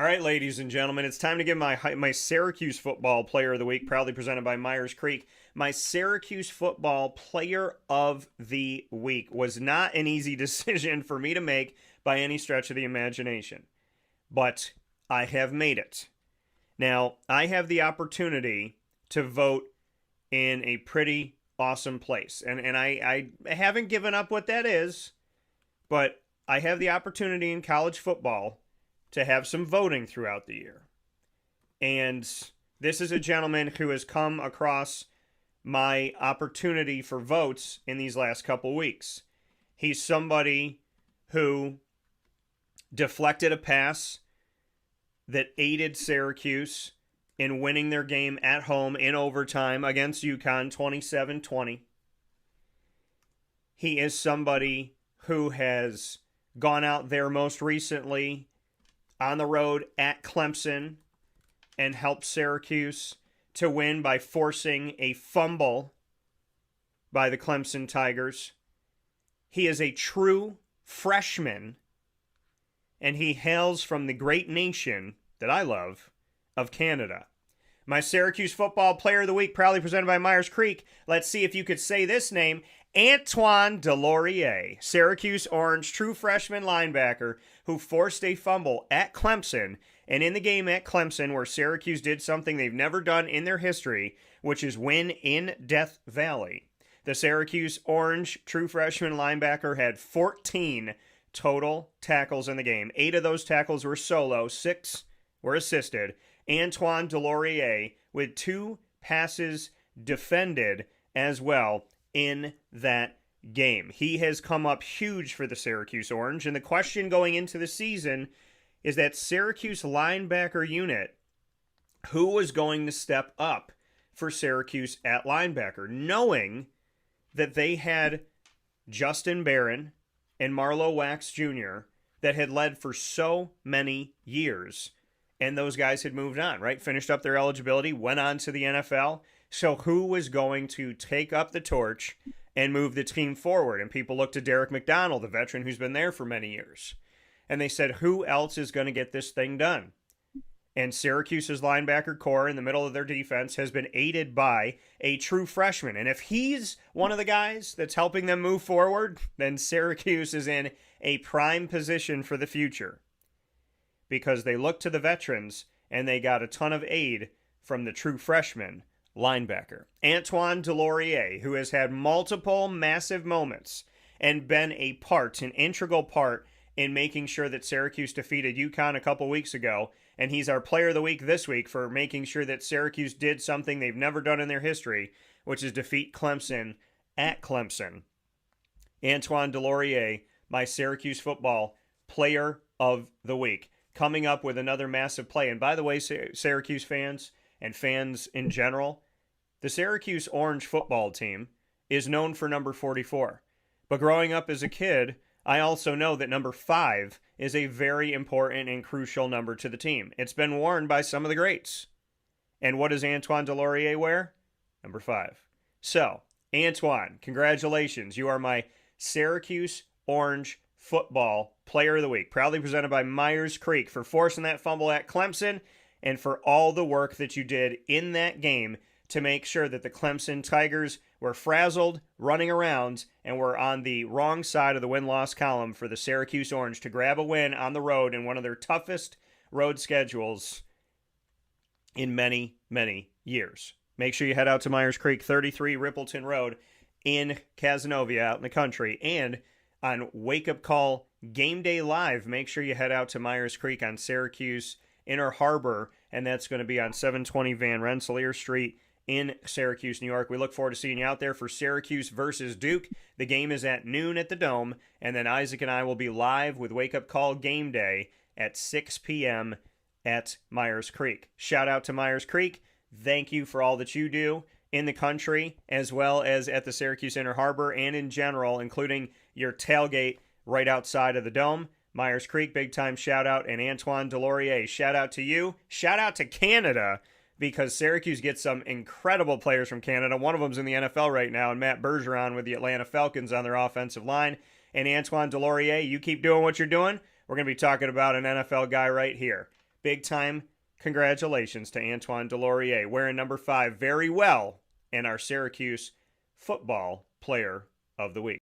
right, ladies and gentlemen, it's time to give my Syracuse football player of the week, proudly presented by Myers Creek. My Syracuse football player of the week was not an easy decision for me to make by any stretch of the imagination, but I have made it. Now, I have the opportunity to vote in a pretty awesome place, and I haven't given up what that is, but I have the opportunity in college football to have some voting throughout the year. And this is a gentleman who has come across my opportunity for votes in these last couple weeks. He's somebody who deflected a pass that aided Syracuse in winning their game at home in overtime against UConn 27-20. He is somebody who has gone out there most recently on the road at Clemson and helped Syracuse to win by forcing a fumble by the Clemson Tigers. He is a true freshman, and he hails from the great nation that I love of Canada. My Syracuse football player of the week, proudly presented by Myers Creek. Let's see if you could say this name. Antoine Deslauriers, Syracuse Orange, true freshman linebacker who forced a fumble at Clemson, and in the game at Clemson where Syracuse did something they've never done in their history, which is win in Death Valley. The Syracuse Orange true freshman linebacker had 14 total tackles in the game. 8 of those tackles were solo, 6 were assisted. Antoine Deslauriers with 2 passes defended as well in that game. He has come up huge for the Syracuse Orange, and the question going into the season is that Syracuse linebacker unit, who was going to step up for Syracuse at linebacker, knowing that they had Justin Barron and Marlowe Wax Jr. that had led for so many years, and those guys had moved on, right? Finished up their eligibility, went on to the NFL. So who was going to take up the torch and move the team forward? And people looked to Derek McDonald, the veteran who's been there for many years. And they said, who else is going to get this thing done? And Syracuse's linebacker core in the middle of their defense has been aided by a true freshman. And if he's one of the guys that's helping them move forward, then Syracuse is in a prime position for the future. Because they looked to the veterans and they got a ton of aid from the true freshman linebacker. Antoine Deslauriers, who has had multiple massive moments and been an integral part in making sure that Syracuse defeated UConn a couple weeks ago, and he's our player of the week this week for making sure that Syracuse did something they've never done in their history, which is defeat Clemson at Clemson. Antoine Deslauriers, my Syracuse football player of the week, coming up with another massive play. And by the way, Syracuse fans and fans in general, the Syracuse Orange football team is known for number 44. But growing up as a kid, I also know that number 5 is a very important and crucial number to the team. It's been worn by some of the greats. And what does Antoine Deslauriers wear? Number 5. So, Antoine, congratulations. You are my Syracuse Orange football player of the week. Proudly presented by Myers Creek for forcing that fumble at Clemson and for all the work that you did in that game to make sure that the Clemson Tigers were frazzled, running around, and were on the wrong side of the win-loss column for the Syracuse Orange to grab a win on the road in one of their toughest road schedules in many, many years. Make sure you head out to Myers Creek, 33 Rippleton Road in Cazenovia, out in the country. And on Wake Up Call Game Day Live, make sure you head out to Myers Creek on Syracuse Inner Harbor, and that's going to be on 720 Van Rensselaer Street in Syracuse, New York. We look forward to seeing you out there for Syracuse versus Duke. The game is at noon at the Dome, and then Isaac and I will be live with Wake Up Call Game Day at 6 p.m. at Myers Creek. Shout out to Myers Creek. Thank you for all that you do in the country, as well as at the Syracuse Inner Harbor and in general, including your tailgate right outside of the Dome. Myers Creek, big time shout out, and Antoine Deslauriers, shout out to you. Shout out to Canada, because Syracuse gets some incredible players from Canada. One of them's in the NFL right now, and Matt Bergeron with the Atlanta Falcons on their offensive line. And Antoine Deslauriers, you keep doing what you're doing. We're going to be talking about an NFL guy right here. big time congratulations to Antoine Deslauriers, wearing number 5 very well, and our Syracuse football player of the week.